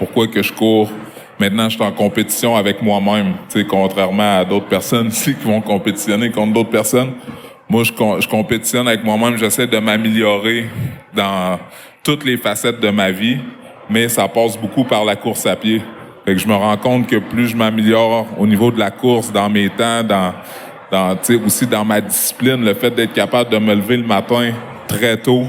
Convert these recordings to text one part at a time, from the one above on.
pourquoi que je cours. Maintenant, je suis en compétition avec moi-même, tu sais, contrairement à d'autres personnes ici qui vont compétitionner contre d'autres personnes. Moi, je compétitionne avec moi-même, j'essaie de m'améliorer dans toutes les facettes de ma vie, mais ça passe beaucoup par la course à pied. Fait que je me rends compte que plus je m'améliore au niveau de la course, dans mes temps, tu sais, aussi dans ma discipline, le fait d'être capable de me lever le matin très tôt,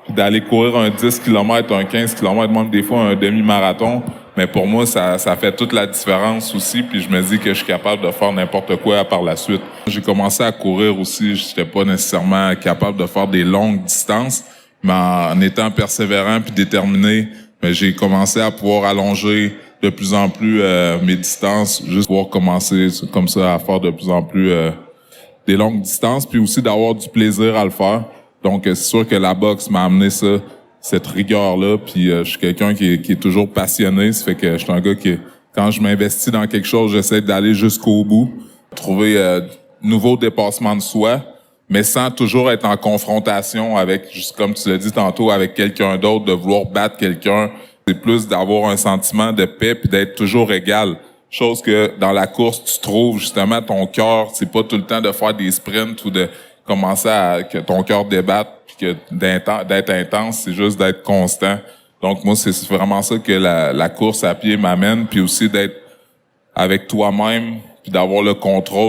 puis d'aller courir un 10 km, un 15 km, même des fois un demi-marathon, mais pour moi, ça fait toute la différence aussi, puis je me dis que je suis capable de faire n'importe quoi par la suite. J'ai commencé à courir aussi, je n'étais pas nécessairement capable de faire des longues distances, mais en étant persévérant puis déterminé, j'ai commencé à pouvoir allonger de plus en plus mes distances, juste pouvoir commencer comme ça à faire de plus en plus des longues distances, puis aussi d'avoir du plaisir à le faire. Donc c'est sûr que la boxe m'a amené ça, cette rigueur-là, puis je suis quelqu'un qui est toujours passionné, ça fait que je suis un gars qui, quand je m'investis dans quelque chose, j'essaie d'aller jusqu'au bout, trouver nouveaux dépassements de soi, mais sans toujours être en confrontation avec, juste comme tu l'as dit tantôt, avec quelqu'un d'autre, de vouloir battre quelqu'un. C'est plus d'avoir un sentiment de paix puis d'être toujours égal. Chose que dans la course, tu trouves justement ton cœur, c'est pas tout le temps de faire des sprints ou de commencer à que ton cœur débatte puis que d'être intense, c'est juste d'être constant. Donc moi, c'est vraiment ça que la course à pied m'amène, puis aussi d'être avec toi-même puis d'avoir le contrôle.